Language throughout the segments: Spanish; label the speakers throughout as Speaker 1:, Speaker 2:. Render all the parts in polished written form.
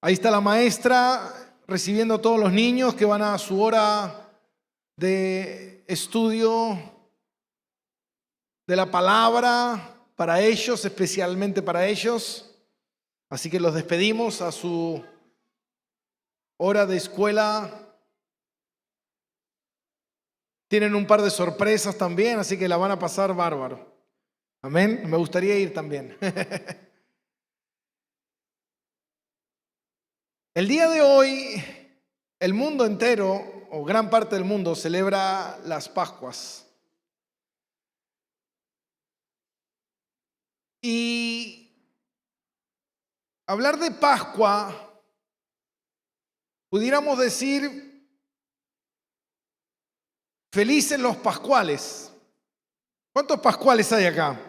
Speaker 1: Ahí está la maestra recibiendo a todos los niños que van a su hora de estudio de la palabra para ellos, especialmente para ellos. Así que los despedimos a su hora de escuela. Tienen un par de sorpresas también, así que la van a pasar bárbaro. Amén. Me gustaría ir también. El día de hoy, el mundo entero, o gran parte del mundo, celebra las Pascuas. Y hablar de Pascua, pudiéramos decir, felices los pascuales. ¿Cuántos pascuales hay acá?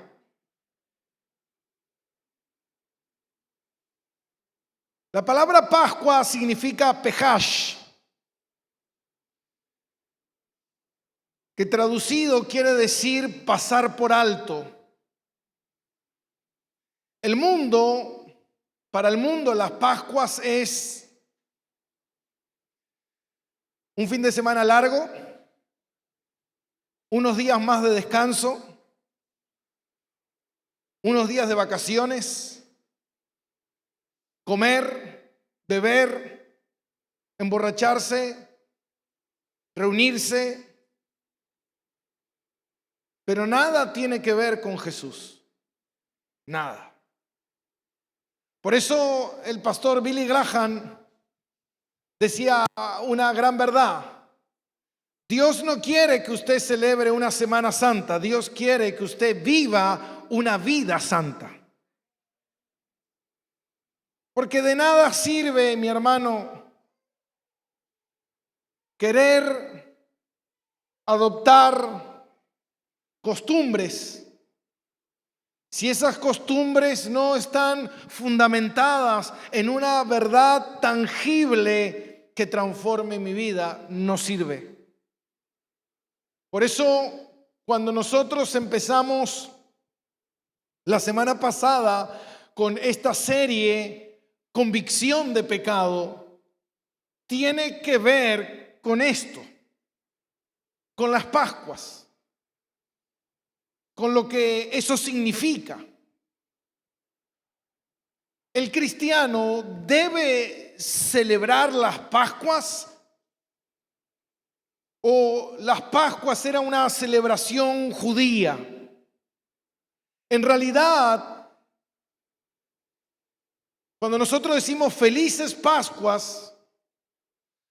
Speaker 1: La palabra Pascua significa Pejash, que traducido quiere decir pasar por alto. Para el mundo, las Pascuas es un fin de semana largo, unos días más de descanso, unos días de vacaciones, comer, beber, emborracharse, reunirse, pero nada tiene que ver con Jesús, nada. Por eso el pastor Billy Graham decía una gran verdad. Dios no quiere que usted celebre una Semana Santa, Dios quiere que usted viva una vida santa. Porque de nada sirve, mi hermano, querer adoptar costumbres si esas costumbres no están fundamentadas en una verdad tangible que transforme mi vida. No sirve. Por eso, cuando nosotros empezamos la semana pasada con esta serie, Convicción de Pecado, tiene que ver con esto, con las Pascuas, con lo que eso significa. El cristiano debe celebrar las Pascuas, o las Pascuas era una celebración judía. En realidad, cuando nosotros decimos felices Pascuas,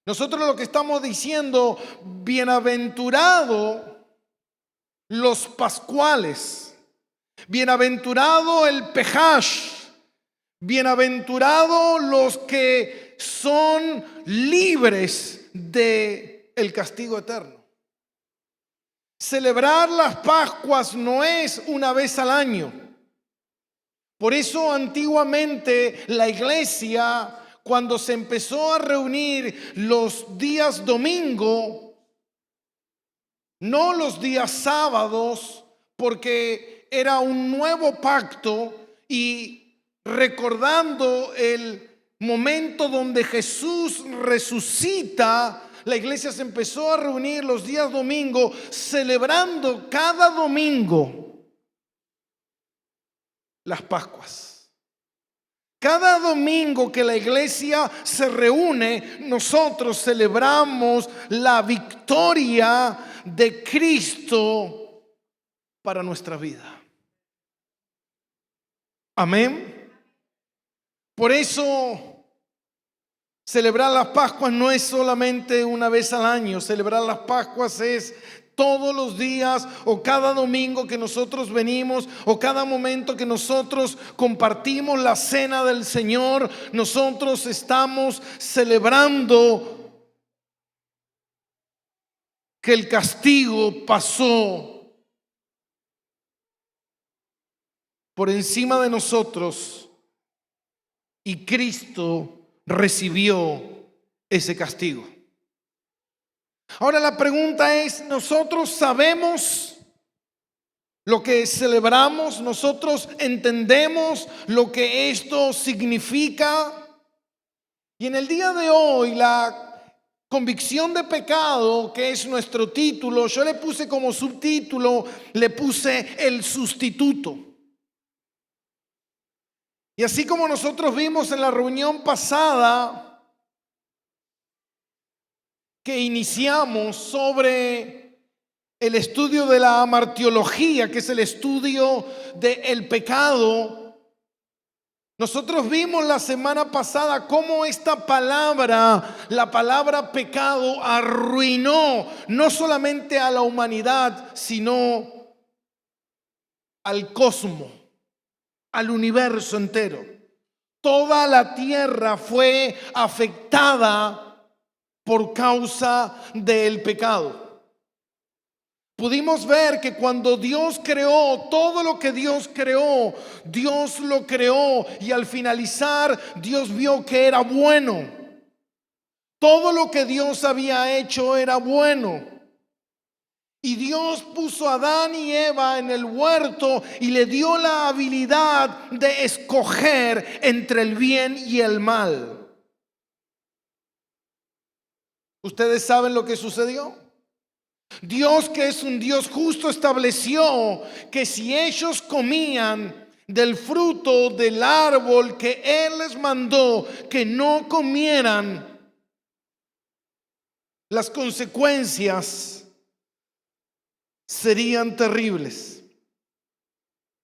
Speaker 1: nosotros lo que estamos diciendo, bienaventurado los pascuales, bienaventurado el Pejash, bienaventurado los que son libres del castigo eterno. Celebrar las Pascuas no es una vez al año. Por eso antiguamente la iglesia, cuando se empezó a reunir los días domingo, no los días sábados, porque era un nuevo pacto y recordando el momento donde Jesús resucita, la iglesia se empezó a reunir los días domingo, celebrando cada domingo las Pascuas. Cada domingo que la iglesia se reúne, nosotros celebramos la victoria de Cristo para nuestra vida. Amén. Por eso, celebrar las Pascuas no es solamente una vez al año. Celebrar las Pascuas es todos los días, o cada domingo que nosotros venimos, o cada momento que nosotros compartimos la cena del Señor, nosotros estamos celebrando que el castigo pasó por encima de nosotros y Cristo recibió ese castigo. Ahora la pregunta es, ¿nosotros sabemos lo que celebramos? ¿Nosotros entendemos lo que esto significa? Y en el día de hoy, la convicción de pecado, que es nuestro título, yo le puse como subtítulo, le puse el sustituto. Y así como nosotros vimos en la reunión pasada, que iniciamos sobre el estudio de la amartiología, que es el estudio del pecado, nosotros vimos la semana pasada cómo esta palabra, la palabra pecado, arruinó no solamente a la humanidad, sino al cosmos, al universo entero. Toda la tierra fue afectada por causa del pecado. Pudimos ver que cuando Dios creó todo lo que Dios creó, Dios lo creó y al finalizar Dios vio que era bueno. Todo lo que Dios había hecho era bueno. Y Dios puso a Adán y Eva en el huerto y le dio la habilidad de escoger entre el bien y el mal. ¿Ustedes saben lo que sucedió? Dios, que es un Dios justo, estableció que si ellos comían del fruto del árbol que Él les mandó que no comieran, las consecuencias serían terribles.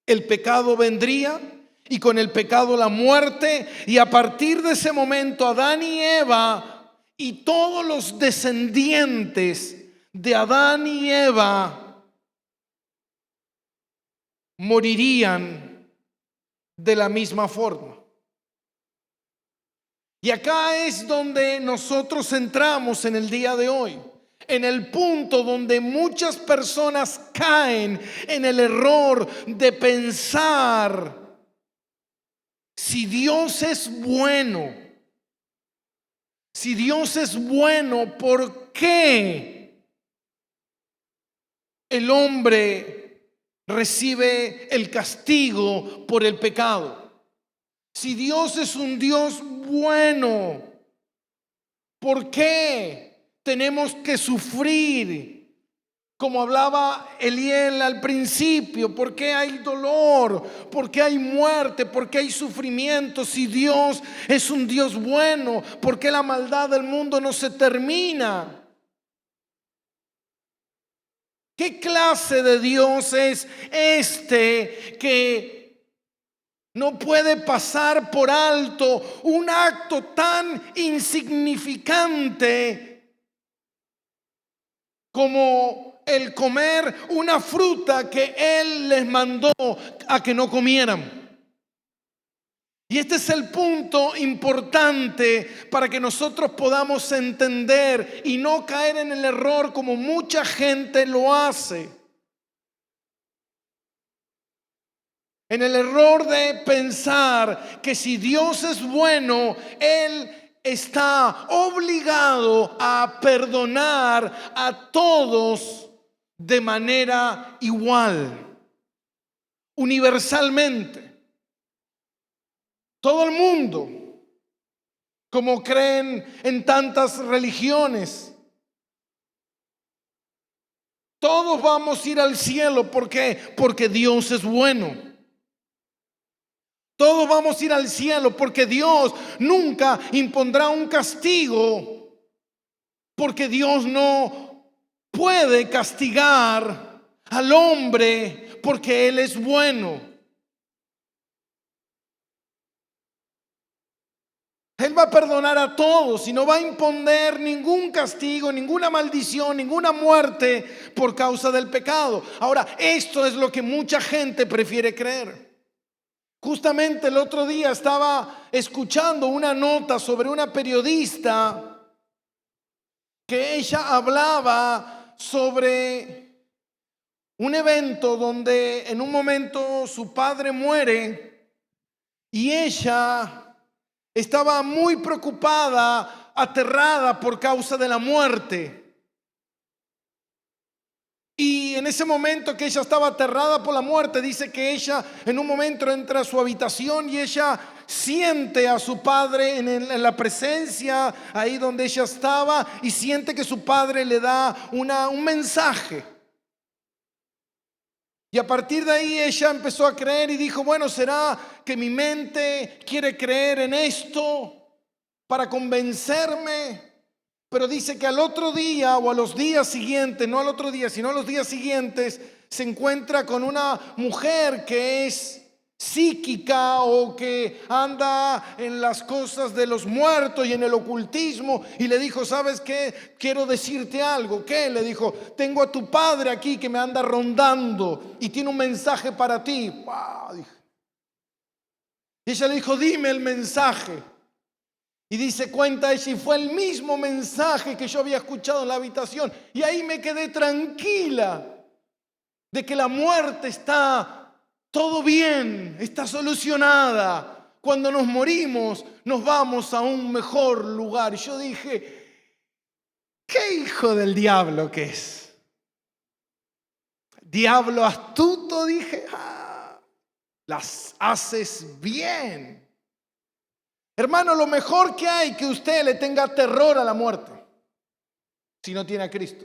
Speaker 1: El pecado vendría y con el pecado la muerte, y a partir de ese momento Adán y Eva y todos los descendientes de Adán y Eva morirían de la misma forma. Y acá es donde nosotros entramos en el día de hoy, en el punto donde muchas personas caen en el error de pensar: si Dios es bueno, si Dios es bueno, ¿por qué el hombre recibe el castigo por el pecado? Si Dios es un Dios bueno, ¿por qué tenemos que sufrir? Como hablaba Eliel al principio, ¿por qué hay dolor? ¿Por qué hay muerte? ¿Por qué hay sufrimiento? Si Dios es un Dios bueno, ¿por qué la maldad del mundo no se termina? ¿Qué clase de Dios es este que no puede pasar por alto un acto tan insignificante como el comer una fruta que Él les mandó a que no comieran? Y este es el punto importante para que nosotros podamos entender y no caer en el error como mucha gente lo hace. En el error de pensar que si Dios es bueno, Él está obligado a perdonar a todos de manera igual, universalmente. Todo el mundo, como creen en tantas religiones, todos vamos a ir al cielo. ¿Por qué? Porque Dios es bueno. Todos vamos a ir al cielo porque Dios nunca impondrá un castigo, porque Dios no puede castigar al hombre porque Él es bueno. Él va a perdonar a todos y no va a imponer ningún castigo, ninguna maldición, ninguna muerte por causa del pecado. Ahora, esto es lo que mucha gente prefiere creer. Justamente el otro día estaba escuchando una nota sobre una periodista que ella hablaba sobre un evento donde en un momento su padre muere y ella estaba muy preocupada, aterrada por causa de la muerte. Y en ese momento que ella estaba aterrada por la muerte, dice que ella en un momento entra a su habitación y ella siente a su padre en la presencia, ahí donde ella estaba, y siente que su padre le da un mensaje. Y a partir de ahí ella empezó a creer y dijo, bueno, ¿será que mi mente quiere creer en esto para convencerme? Pero dice que al otro día o a los días siguientes, no al otro día, sino a los días siguientes, se encuentra con una mujer que es psíquica o que anda en las cosas de los muertos y en el ocultismo, y le dijo, ¿sabes qué? Quiero decirte algo. ¿Qué? Le dijo, tengo a tu padre aquí que me anda rondando y tiene un mensaje para ti. ¡Wow! Y ella le dijo, dime el mensaje. Y dice, cuenta ella, y fue el mismo mensaje que yo había escuchado en la habitación. Y ahí me quedé tranquila de que la muerte está todo bien, está solucionada. Cuando nos morimos, nos vamos a un mejor lugar. Y yo dije, ¿qué hijo del diablo que es? Diablo astuto, dije, las haces bien. Hermano, lo mejor que hay que usted le tenga terror a la muerte, si no tiene a Cristo.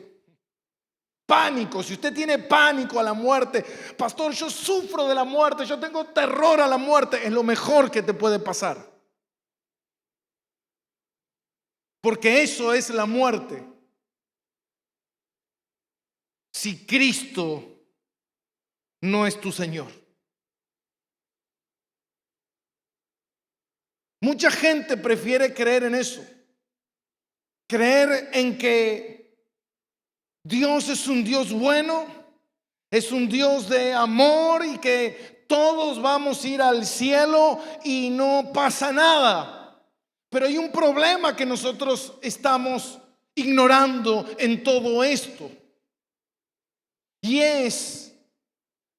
Speaker 1: Pánico, si usted tiene pánico a la muerte, pastor, yo sufro de la muerte, yo tengo terror a la muerte, es lo mejor que te puede pasar. Porque eso es la muerte. Si Cristo no es tu Señor. Mucha gente prefiere creer en eso. Creer en que Dios es un Dios bueno, es un Dios de amor y que todos vamos a ir al cielo y no pasa nada. Pero hay un problema que nosotros estamos ignorando en todo esto. Y es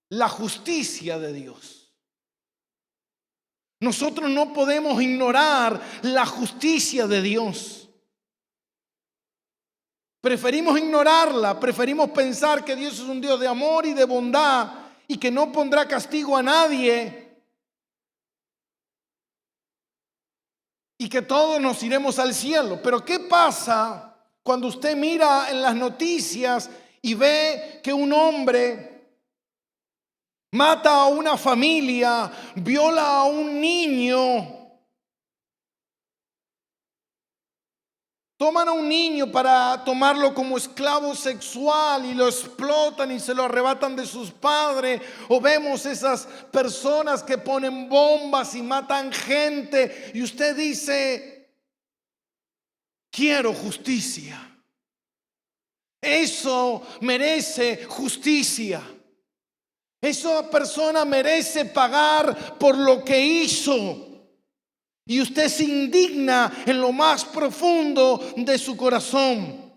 Speaker 1: la justicia de Dios. Nosotros no podemos ignorar la justicia de Dios. Preferimos ignorarla, preferimos pensar que Dios es un Dios de amor y de bondad y que no pondrá castigo a nadie y que todos nos iremos al cielo. Pero ¿qué pasa cuando usted mira en las noticias y ve que un hombre mata a una familia, viola a un niño, toman a un niño para tomarlo como esclavo sexual y lo explotan y se lo arrebatan de sus padres? O vemos esas personas que ponen bombas y matan gente y usted dice, quiero justicia. Eso merece justicia. Esa persona merece pagar por lo que hizo. Y usted se indigna en lo más profundo de su corazón.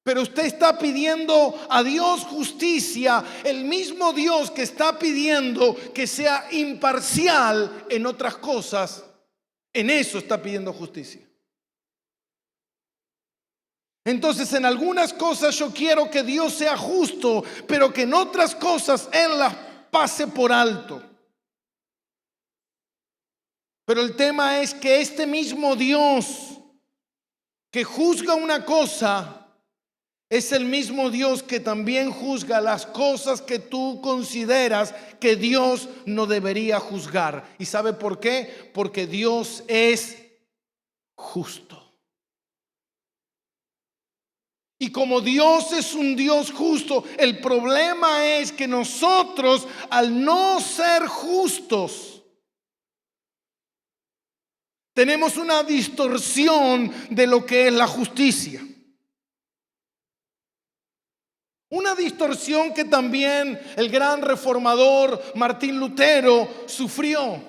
Speaker 1: Pero usted está pidiendo a Dios justicia, el mismo Dios que está pidiendo que sea imparcial en otras cosas, en eso está pidiendo justicia. Entonces, en algunas cosas yo quiero que Dios sea justo, pero que en otras cosas Él las pase por alto. Pero el tema es que este mismo Dios que juzga una cosa es el mismo Dios que también juzga las cosas que tú consideras que Dios no debería juzgar. ¿Y sabe por qué? Porque Dios es justo. Y como Dios es un Dios justo, el problema es que nosotros, al no ser justos, tenemos una distorsión de lo que es la justicia. Una distorsión que también el gran reformador Martín Lutero sufrió.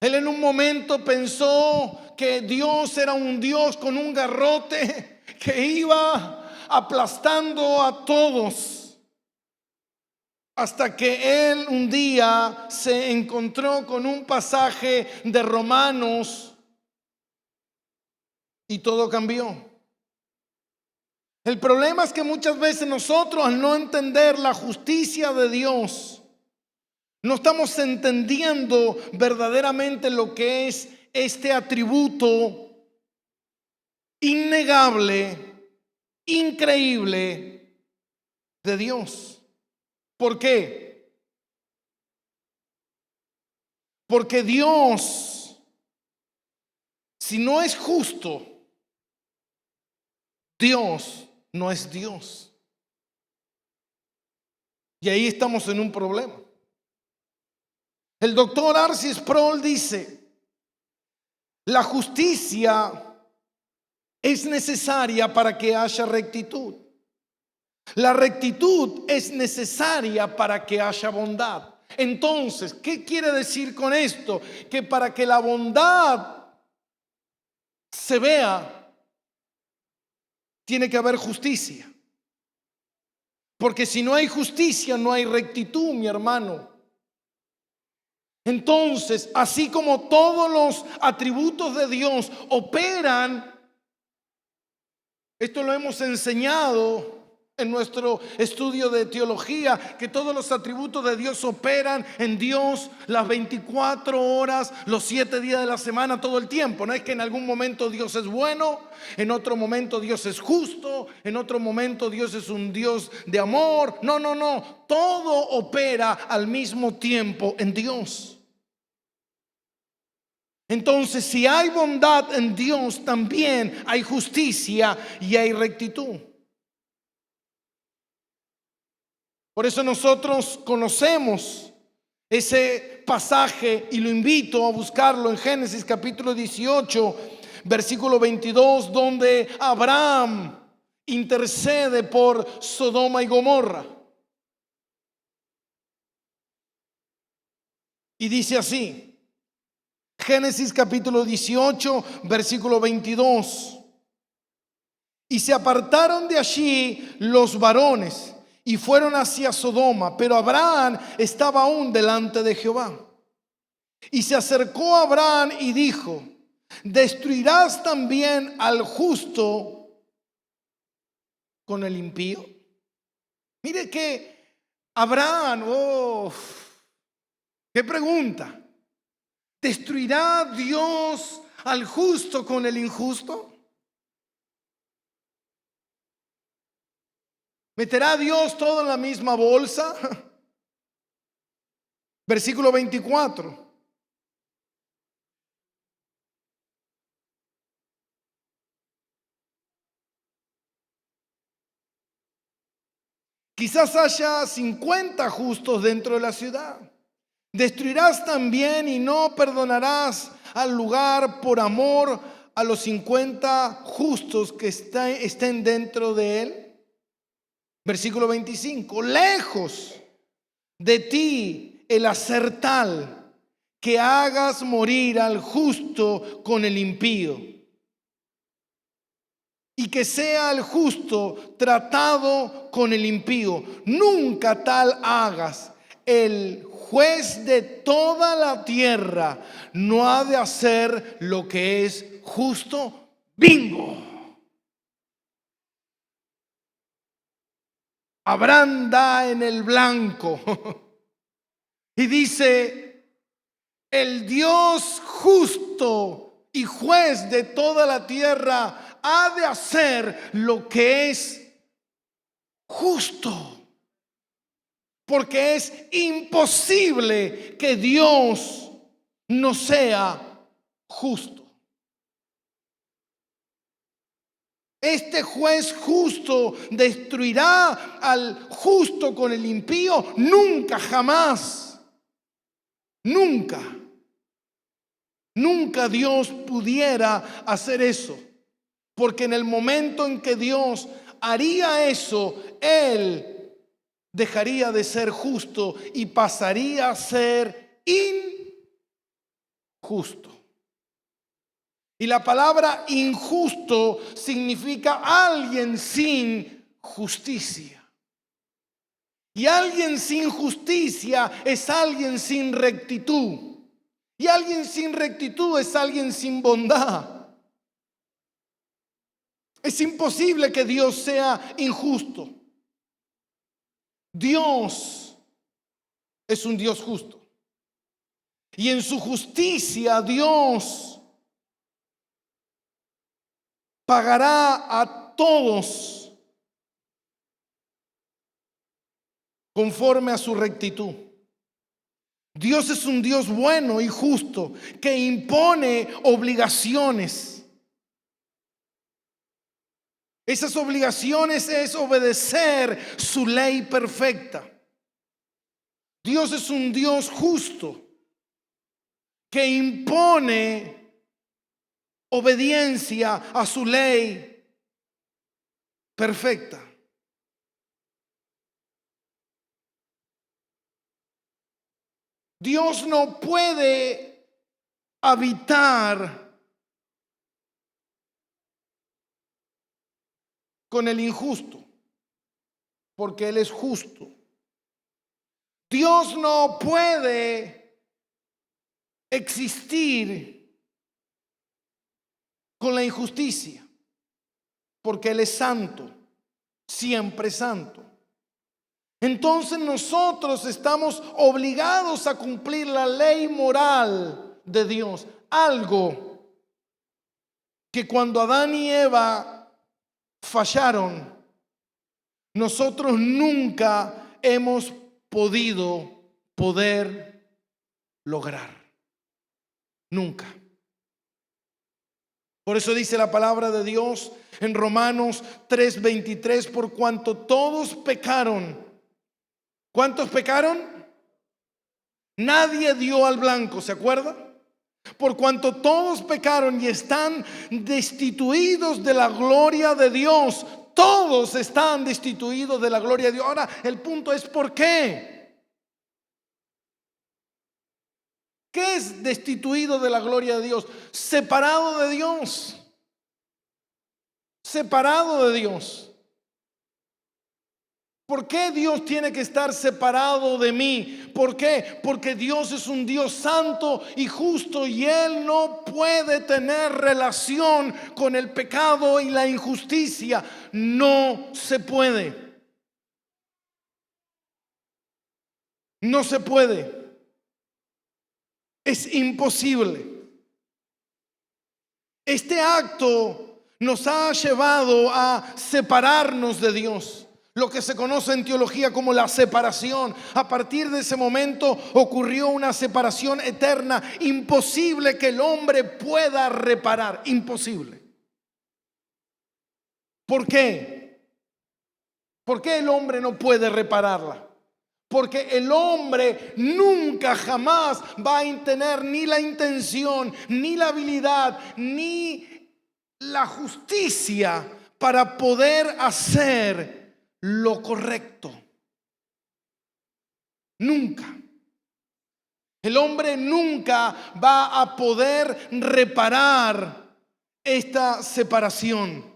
Speaker 1: Él en un momento pensó que Dios era un Dios con un garrote que iba aplastando a todos. Hasta que él un día se encontró con un pasaje de Romanos y todo cambió. El problema es que muchas veces nosotros, al no entender la justicia de Dios, no estamos entendiendo verdaderamente lo que es este atributo innegable, increíble de Dios. ¿Por qué? Porque Dios, si no es justo, Dios no es Dios. Y ahí estamos en un problema. El doctor R.C. Sproul dice: la justicia es necesaria para que haya rectitud. La rectitud es necesaria para que haya bondad. Entonces, ¿qué quiere decir con esto? Que para que la bondad se vea, tiene que haber justicia. Porque si no hay justicia, no hay rectitud, mi hermano. Entonces, así como todos los atributos de Dios operan, esto lo hemos enseñado en nuestro estudio de teología, que todos los atributos de Dios operan en Dios las 24 horas, los 7 días de la semana, todo el tiempo. No es que en algún momento Dios es bueno, en otro momento Dios es justo, en otro momento Dios es un Dios de amor. No. Todo opera al mismo tiempo en Dios. Entonces, si hay bondad en Dios, también hay justicia y hay rectitud. Por eso nosotros conocemos ese pasaje y lo invito a buscarlo en Génesis capítulo 18, versículo 22, donde Abraham intercede por Sodoma y Gomorra. Y dice así, Génesis capítulo 18, versículo 22. Y se apartaron de allí los varones y fueron hacia Sodoma, pero Abraham estaba aún delante de Jehová. Y se acercó a Abraham y dijo: ¿destruirás también al justo con el impío? Mire que Abraham, qué pregunta. ¿Destruirá Dios al justo con el injusto? ¿Meterá Dios todo en la misma bolsa? Versículo 24. Quizás haya 50 justos dentro de la ciudad. ¿Destruirás también y no perdonarás al lugar por amor a los 50 justos que estén dentro de él? Versículo 25. Lejos de ti el hacer tal que hagas morir al justo con el impío, y que sea el justo tratado con el impío. Nunca tal hagas. El juez de toda la tierra no ha de hacer lo que es justo. ¡Bingo! Abraham da en el blanco y dice: el Dios justo y juez de toda la tierra ha de hacer lo que es justo, porque es imposible que Dios no sea justo. Este juez justo destruirá al justo con el impío. Nunca, jamás. Nunca Dios pudiera hacer eso. Porque en el momento en que Dios haría eso, Él dejaría de ser justo y pasaría a ser injusto. Y la palabra injusto significa alguien sin justicia. Y alguien sin justicia es alguien sin rectitud. Y alguien sin rectitud es alguien sin bondad. Es imposible que Dios sea injusto. Dios es un Dios justo. Y en su justicia Dios pagará a todos conforme a su rectitud. Dios es un Dios bueno y justo que impone obligaciones. Esas obligaciones es obedecer su ley perfecta. Dios es un Dios justo que impone obediencia a su ley perfecta. Dios no puede habitar con el injusto, porque Él es justo. Dios no puede existir con la injusticia, porque Él es santo, siempre santo. Entonces nosotros estamos obligados a cumplir la ley moral de Dios. Algo que cuando Adán y Eva fallaron, nosotros nunca hemos poder lograr. Nunca. Por eso dice la palabra de Dios en Romanos 3:23, por cuanto todos pecaron. ¿Cuántos pecaron? Nadie dio al blanco, ¿se acuerda? Por cuanto todos pecaron y están destituidos de la gloria de Dios. Todos están destituidos de la gloria de Dios. Ahora, el punto es ¿por qué? ¿Qué es destituido de la gloria de Dios? Separado de Dios. Separado de Dios. ¿Por qué Dios tiene que estar separado de mí? ¿Por qué? Porque Dios es un Dios santo y justo y Él no puede tener relación con el pecado y la injusticia. No se puede. No se puede. Es imposible. Este acto nos ha llevado a separarnos de Dios. Lo que se conoce en teología como la separación. A partir de ese momento ocurrió una separación eterna, imposible que el hombre pueda reparar. Imposible. ¿Por qué? ¿Por qué el hombre no puede repararla? Porque el hombre nunca jamás va a tener ni la intención, ni la habilidad, ni la justicia para poder hacer lo correcto. Nunca. El hombre nunca va a poder reparar esta separación.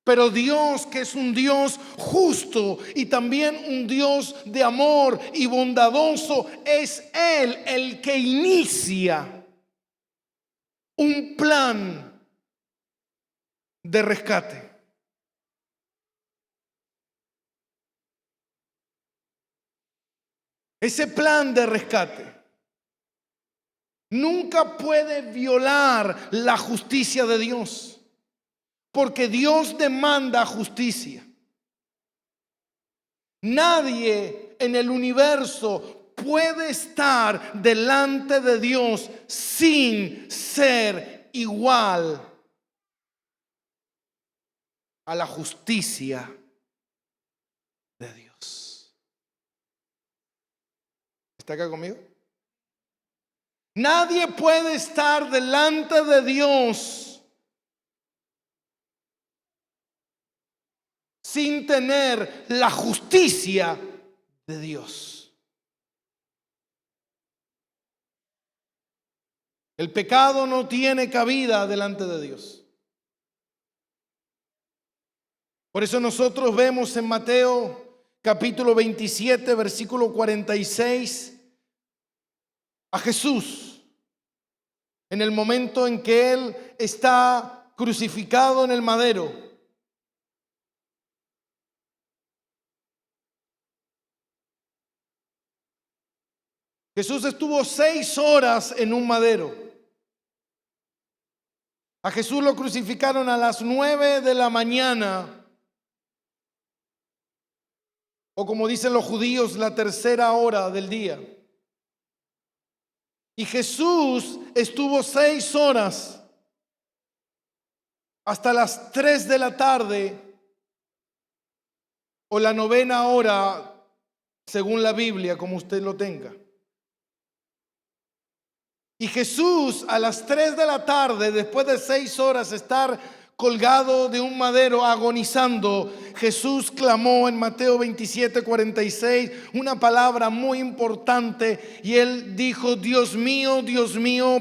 Speaker 1: Pero Dios, que es un Dios justo y también un Dios de amor y bondadoso, es Él el que inicia un plan de rescate. Ese plan de rescate nunca puede violar la justicia de Dios, porque Dios demanda justicia. Nadie en el universo puede estar delante de Dios sin ser igual a la justicia de Dios. ¿Está acá conmigo? Nadie puede estar delante de Dios sin tener la justicia de Dios. El pecado no tiene cabida delante de Dios. Por eso nosotros vemos en Mateo capítulo 27, versículo 46, a Jesús en el momento en que Él está crucificado en el madero. Jesús estuvo 6 horas en un madero. A Jesús lo crucificaron a las 9 de la mañana, o como dicen los judíos, la tercera hora del día. Y Jesús estuvo 6 horas hasta las 3 de la tarde, o la 9ª hora, según la Biblia, como usted lo tenga. Y Jesús a las 3 de la tarde, después de 6 horas estar colgado de un madero agonizando, Jesús clamó en Mateo 27:46 una palabra muy importante, y él dijo: Dios mío,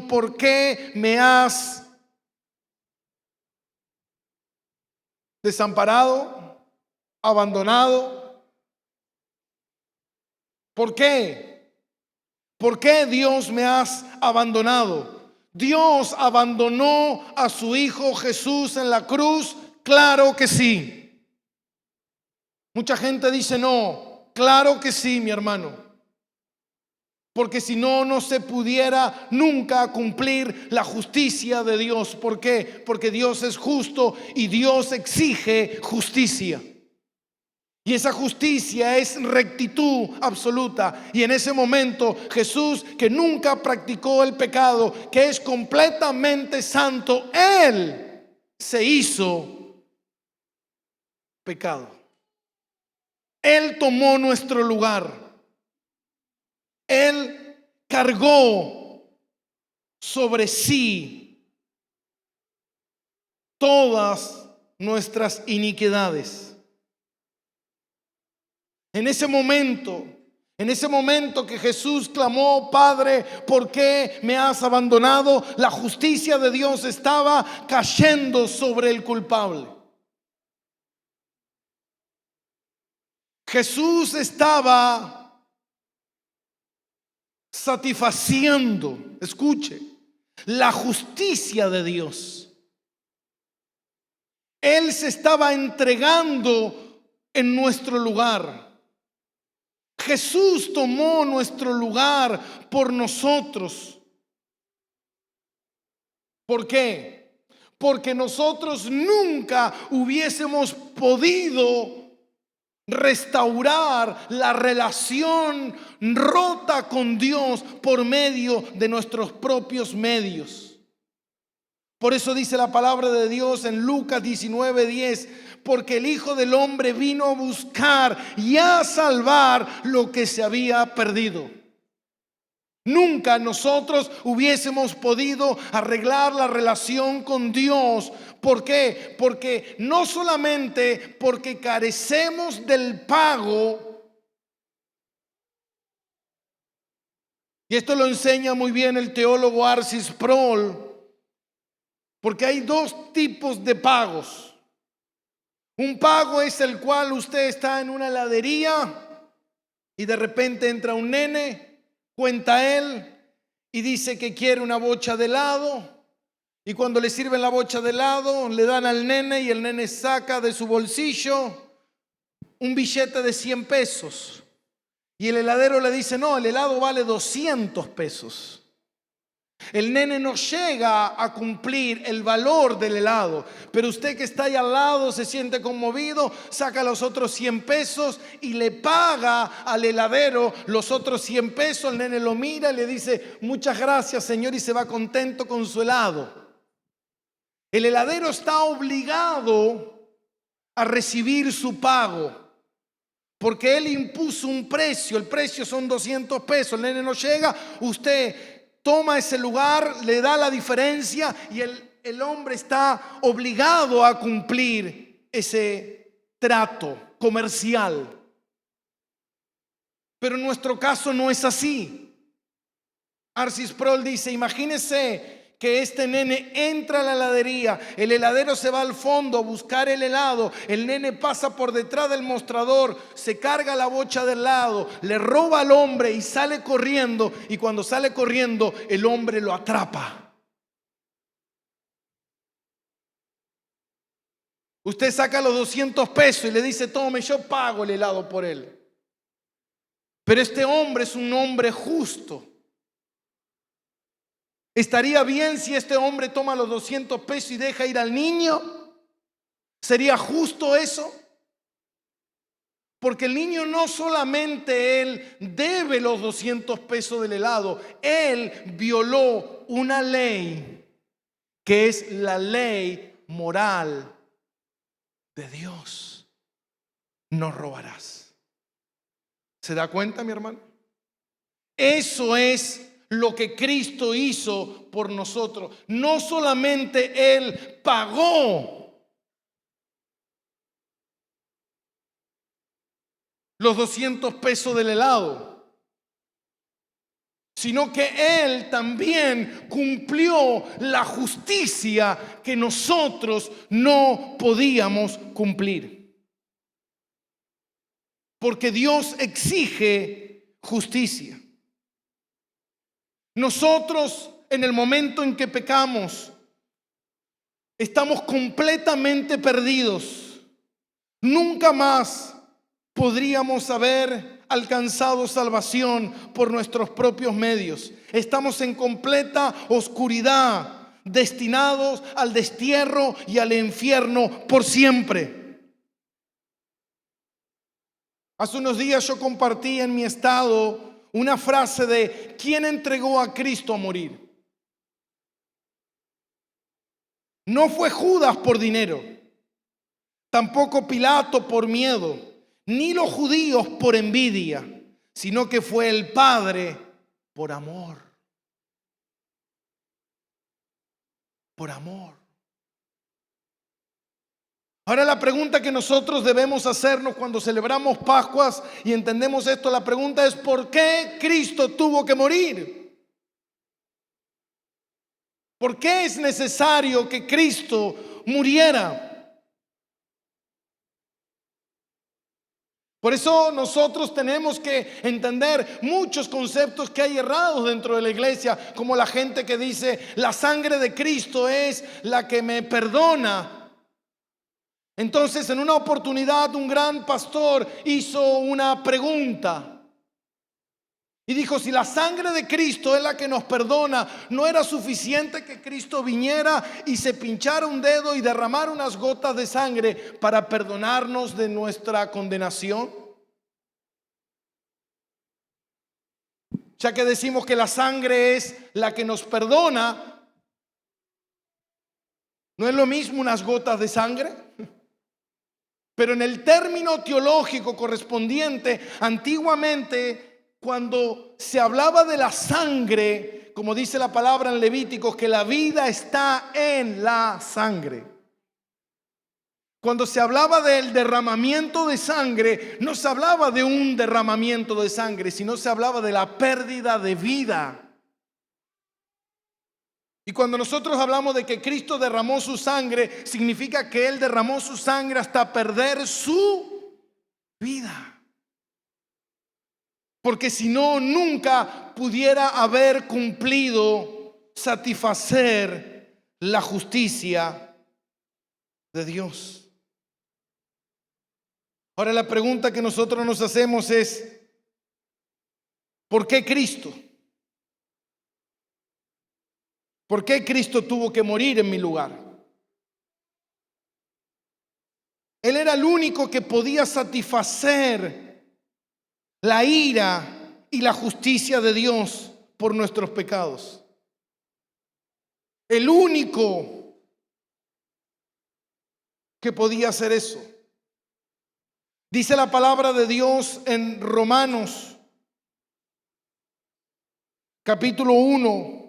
Speaker 1: ¿por qué me has desamparado, abandonado? ¿Por qué? ¿Por qué, Dios, me has abandonado? ¿Dios abandonó a su Hijo Jesús en la cruz? Claro que sí. Mucha gente dice no. Claro que sí, mi hermano. Porque si no, no se pudiera nunca cumplir la justicia de Dios. ¿Por qué? Porque Dios es justo y Dios exige justicia. Y esa justicia es rectitud absoluta. Y en ese momento Jesús, que nunca practicó el pecado, que es completamente santo, Él se hizo pecado. Él tomó nuestro lugar. Él cargó sobre sí todas nuestras iniquidades. En ese momento que Jesús clamó: Padre, ¿por qué me has abandonado?, la justicia de Dios estaba cayendo sobre el culpable. Jesús estaba satisfaciendo, escuche, la justicia de Dios. Él se estaba entregando en nuestro lugar. Jesús tomó nuestro lugar por nosotros. ¿Por qué? Porque nosotros nunca hubiésemos podido restaurar la relación rota con Dios por medio de nuestros propios medios. Por eso dice la palabra de Dios en Lucas 19:10: porque el Hijo del Hombre vino a buscar y a salvar lo que se había perdido. Nunca nosotros hubiésemos podido arreglar la relación con Dios. ¿Por qué? Porque no solamente porque carecemos del pago, y esto lo enseña muy bien el teólogo Arcis Sproul, porque hay 2 tipos de pagos. Un pago es el cual usted está en una heladería y de repente entra un nene, cuenta él y dice que quiere una bocha de helado, y cuando le sirven la bocha de helado le dan al nene y el nene saca de su bolsillo un billete de 100 pesos y el heladero le dice: no, el helado vale 200 pesos. El nene no llega a cumplir el valor del helado, pero usted que está ahí al lado se siente conmovido, saca los otros 100 pesos y le paga al heladero los otros 100 pesos. El nene lo mira y le dice: muchas gracias, señor, y se va contento con su helado. El heladero está obligado a recibir su pago, porque él impuso un precio. El precio son 200 pesos. El nene no llega, usted toma ese lugar, le da la diferencia y el hombre está obligado a cumplir ese trato comercial. Pero en nuestro caso no es así. Arcis Sproul dice: imagínese que este nene entra a la heladería, el heladero se va al fondo a buscar el helado, el nene pasa por detrás del mostrador, se carga la bocha de helado, le roba al hombre y sale corriendo, y cuando sale corriendo el hombre lo atrapa. Usted saca los 200 pesos y le dice, tome, yo pago el helado por él. Pero este hombre es un hombre justo. ¿Estaría bien si este hombre toma los 200 pesos y deja ir al niño? ¿Sería justo eso? Porque el niño no solamente él debe los 200 pesos del helado, él violó una ley que es la ley moral de Dios. No robarás. ¿Se da cuenta, mi hermano? Eso es lo que Cristo hizo por nosotros. No solamente Él pagó los 200 pesos del helado, sino que Él también cumplió la justicia que nosotros no podíamos cumplir. Porque Dios exige justicia. Nosotros, en el momento en que pecamos, estamos completamente perdidos. Nunca más podríamos haber alcanzado salvación por nuestros propios medios. Estamos en completa oscuridad, destinados al destierro y al infierno por siempre. Hace unos días yo compartí en mi estado una frase de ¿quién entregó a Cristo a morir? No fue Judas por dinero, tampoco Pilato por miedo, ni los judíos por envidia, sino que fue el Padre por amor. Por amor. Ahora la pregunta que nosotros debemos hacernos cuando celebramos Pascuas y entendemos esto, la pregunta es ¿por qué Cristo tuvo que morir? ¿Por qué es necesario que Cristo muriera? Por eso nosotros tenemos que entender muchos conceptos que hay errados dentro de la iglesia, como la gente que dice la sangre de Cristo es la que me perdona. Entonces, en una oportunidad, un gran pastor hizo una pregunta y dijo, si la sangre de Cristo es la que nos perdona, ¿no era suficiente que Cristo viniera y se pinchara un dedo y derramara unas gotas de sangre para perdonarnos de nuestra condenación? Ya que decimos que la sangre es la que nos perdona, ¿no es lo mismo unas gotas de sangre? Pero en el término teológico correspondiente, antiguamente, cuando se hablaba de la sangre, como dice la palabra en Levíticos, que la vida está en la sangre. Cuando se hablaba del derramamiento de sangre, no se hablaba de un derramamiento de sangre, sino se hablaba de la pérdida de vida. Y cuando nosotros hablamos de que Cristo derramó su sangre, significa que Él derramó su sangre hasta perder su vida. Porque si no, nunca pudiera haber cumplido, satisfacer la justicia de Dios. Ahora la pregunta que nosotros nos hacemos es, ¿por qué Cristo? ¿Por qué Cristo tuvo que morir en mi lugar? Él era el único que podía satisfacer la ira y la justicia de Dios por nuestros pecados. El único que podía hacer eso. Dice la palabra de Dios en Romanos, capítulo 1.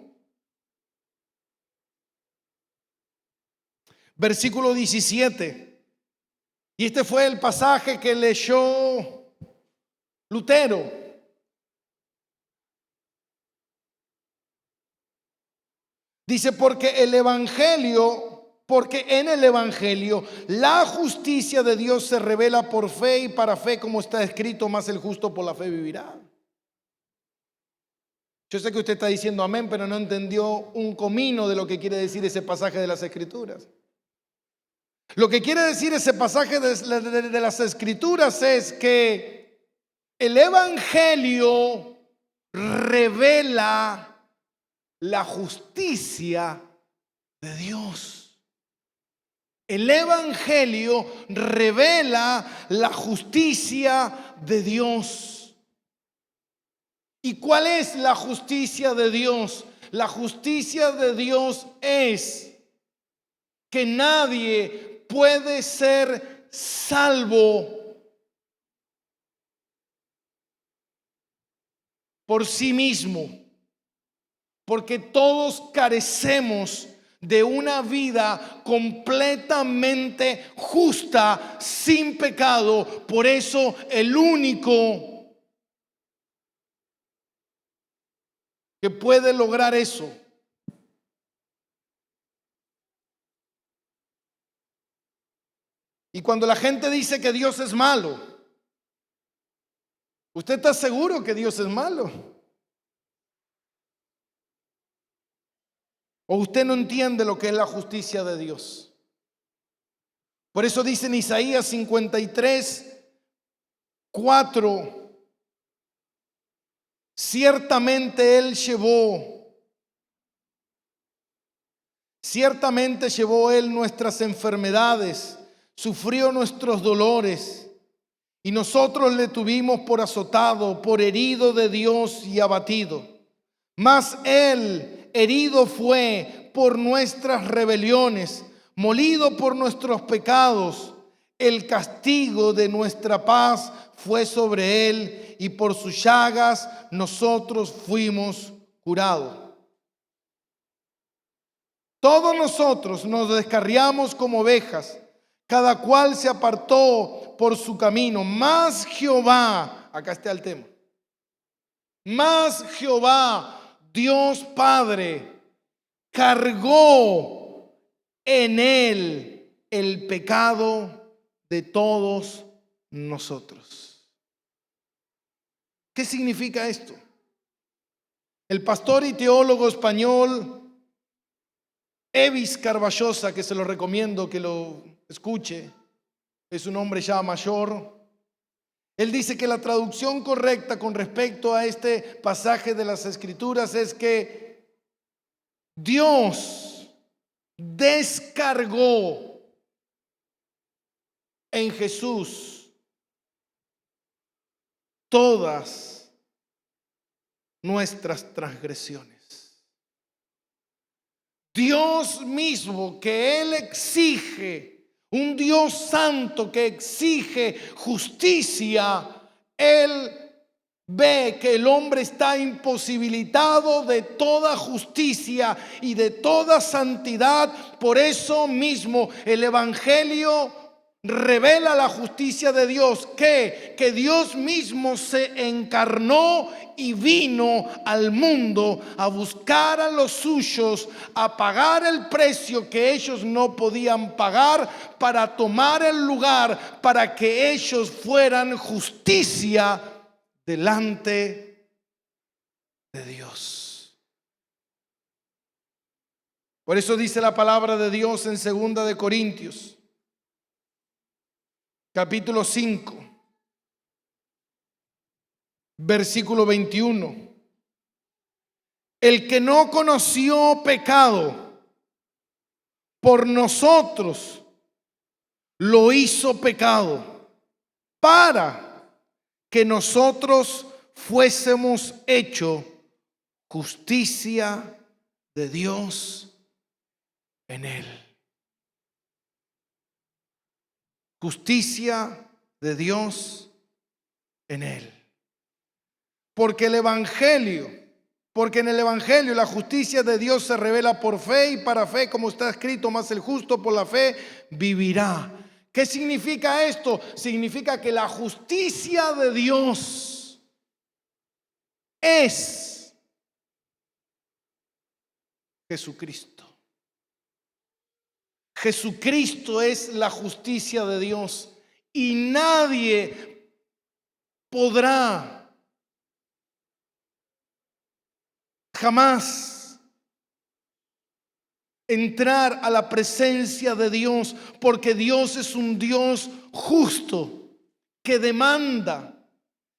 Speaker 1: Versículo 17. Y este fue el pasaje que leyó Lutero. Dice, porque en el Evangelio la justicia de Dios se revela por fe y para fe, como está escrito, más el justo por la fe vivirá. Yo sé que usted está diciendo amén, pero no entendió un comino de lo que quiere decir ese pasaje de las Escrituras. Lo que quiere decir ese pasaje de las Escrituras es que el Evangelio revela la justicia de Dios. El Evangelio revela la justicia de Dios. ¿Y cuál es la justicia de Dios? La justicia de Dios es que nadie puede ser salvo por sí mismo, porque todos carecemos de una vida completamente justa, sin pecado. Por eso el único que puede lograr eso y cuando la gente dice que Dios es malo, ¿usted está seguro que Dios es malo? ¿O usted no entiende lo que es la justicia de Dios? Por eso dice en Isaías 53:4, ciertamente llevó Él nuestras enfermedades, sufrió nuestros dolores, y nosotros le tuvimos por azotado, por herido de Dios y abatido. Mas Él herido fue por nuestras rebeliones, molido por nuestros pecados. El castigo de nuestra paz fue sobre Él, y por sus llagas nosotros fuimos curados. Todos nosotros nos descarriamos como ovejas, cada cual se apartó por su camino. Mas Jehová, acá está el tema, mas Jehová, Dios Padre, cargó en Él el pecado de todos nosotros. ¿Qué significa esto? El pastor y teólogo español Evis Carballosa, que se lo recomiendo que lo escuche, es un hombre ya mayor. Él dice que la traducción correcta con respecto a este pasaje de las Escrituras es que Dios descargó en Jesús todas nuestras transgresiones. Dios mismo, que Él exige, un Dios santo que exige justicia, Él ve que el hombre está imposibilitado de toda justicia y de toda santidad. Por eso mismo el Evangelio revela la justicia de Dios, que Dios mismo se encarnó y vino al mundo a buscar a los suyos, a pagar el precio que ellos no podían pagar, para tomar el lugar, para que ellos fueran justicia delante de Dios. Por eso dice la palabra de Dios en 2 de Corintios, capítulo 5, versículo 21. El que no conoció pecado, por nosotros lo hizo pecado, para que nosotros fuésemos hecho justicia de Dios en él. Justicia de Dios en él. Porque en el Evangelio la justicia de Dios se revela por fe y para fe, como está escrito, mas el justo por la fe vivirá. ¿Qué significa esto? Significa que la justicia de Dios es Jesucristo. Jesucristo es la justicia de Dios y nadie podrá jamás entrar a la presencia de Dios, porque Dios es un Dios justo, que demanda,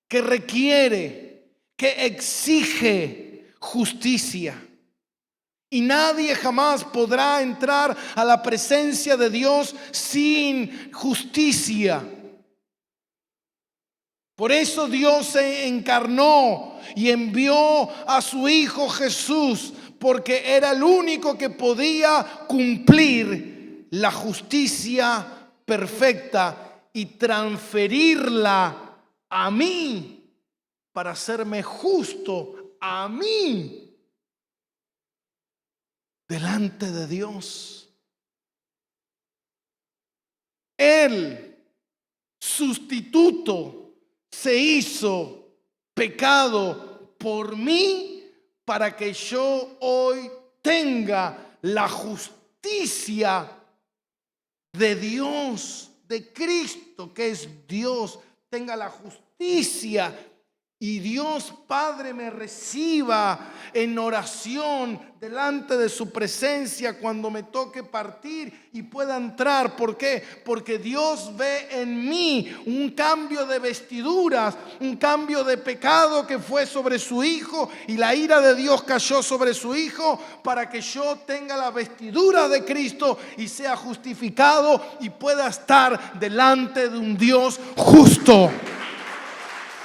Speaker 1: que requiere, que exige justicia. Y nadie jamás podrá entrar a la presencia de Dios sin justicia. Por eso Dios se encarnó y envió a su Hijo Jesús, porque era el único que podía cumplir la justicia perfecta y transferirla a mí para hacerme justo a mí delante de Dios. El sustituto se hizo pecado por mí para que yo hoy tenga la justicia de Dios, de Cristo, que es Dios, tenga la justicia. Y Dios Padre me reciba en oración delante de su presencia cuando me toque partir y pueda entrar. ¿Por qué? Porque Dios ve en mí un cambio de vestiduras, un cambio de pecado que fue sobre su Hijo, y la ira de Dios cayó sobre su Hijo para que yo tenga la vestidura de Cristo y sea justificado y pueda estar delante de un Dios justo.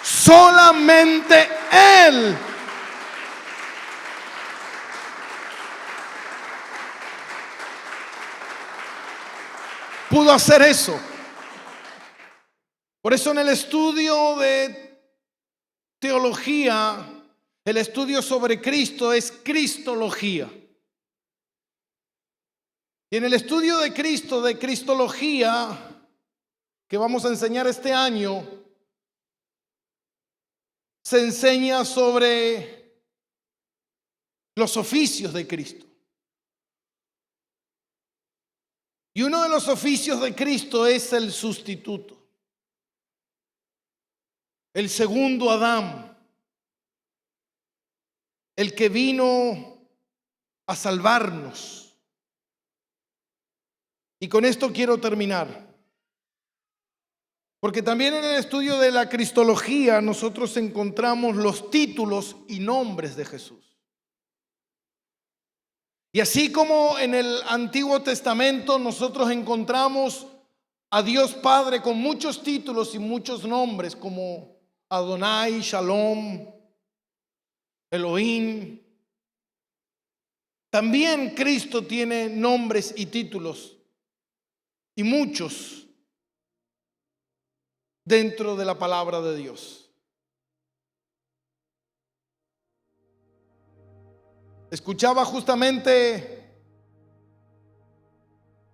Speaker 1: Solamente Él pudo hacer eso. Por eso en el estudio de teología, el estudio sobre Cristo es cristología. Y en el estudio de Cristo, de cristología, que vamos a enseñar este año, se enseña sobre los oficios de Cristo. Y uno de los oficios de Cristo es el sustituto, el segundo Adán, el que vino a salvarnos. Y con esto quiero terminar. Porque también en el estudio de la cristología nosotros encontramos los títulos y nombres de Jesús. Y así como en el Antiguo Testamento nosotros encontramos a Dios Padre con muchos títulos y muchos nombres, como Adonai, Shalom, Elohim, también Cristo tiene nombres y títulos, y muchos dentro de la palabra de Dios. Escuchaba justamente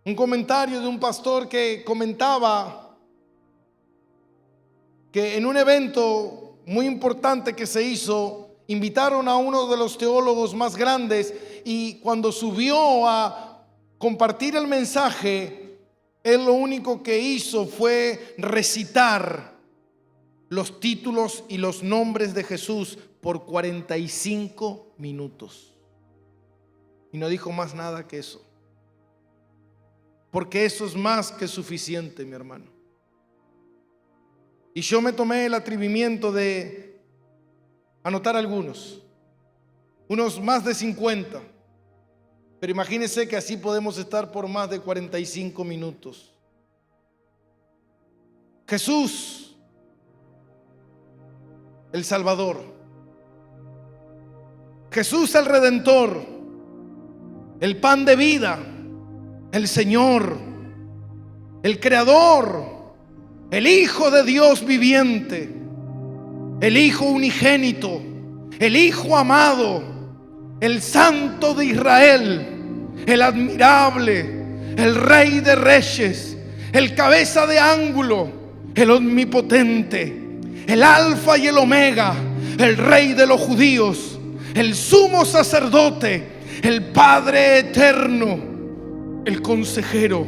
Speaker 1: un comentario de un pastor que comentaba que en un evento muy importante que se hizo, invitaron a uno de los teólogos más grandes, y cuando subió a compartir el mensaje, él lo único que hizo fue recitar los títulos y los nombres de Jesús por 45 minutos. Y no dijo más nada que eso. Porque eso es más que suficiente, mi hermano. Y yo me tomé el atrevimiento de anotar algunos, unos más de 50. Pero imagínense que así podemos estar por más de 45 minutos. Jesús, el Salvador. Jesús, el Redentor. El pan de vida. El Señor. El Creador. El Hijo de Dios viviente. El Hijo unigénito. El Hijo amado. El Santo de Israel, el admirable, el Rey de Reyes, el cabeza de ángulo, el omnipotente, el Alfa y el Omega, el Rey de los judíos, el sumo sacerdote, el Padre eterno, el consejero,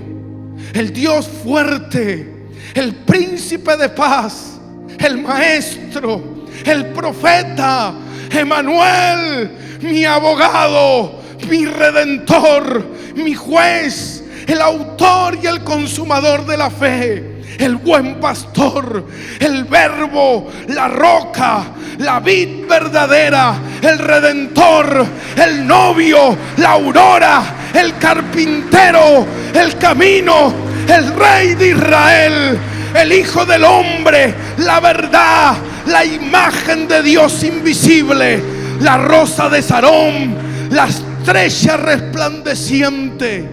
Speaker 1: el Dios fuerte, el príncipe de paz, el maestro, el profeta, Emmanuel, mi abogado, mi redentor, mi juez, el autor y el consumador de la fe, el buen pastor, el verbo, la roca, la vid verdadera, el redentor, el novio, la aurora, el carpintero, el camino, el rey de Israel, el hijo del hombre, la verdad, la imagen de Dios invisible, la rosa de Sarón, la estrella resplandeciente,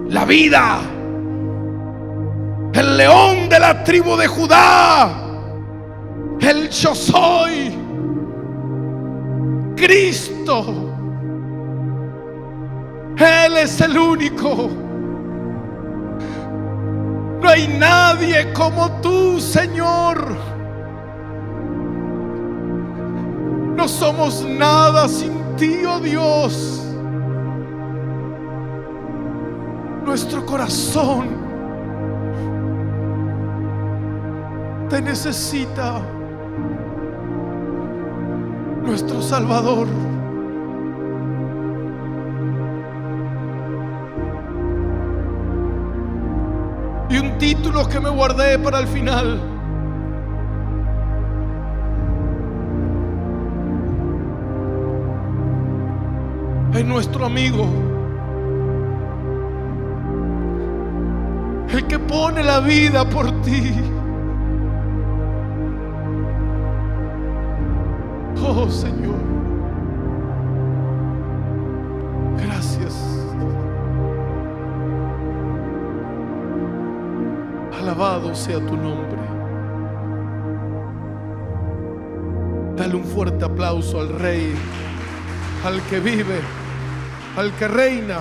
Speaker 1: la vida, el león de la tribu de Judá, el yo soy, Cristo. Él es el único. No hay nadie como tú, Señor. No somos nada sin ti, oh Dios. Nuestro corazón te necesita, nuestro Salvador. Y un título que me guardé para el final: es nuestro amigo, el que pone la vida por ti. Oh Señor, gracias. Alabado sea tu nombre. Dale un fuerte aplauso al Rey, al que vive, al que reina.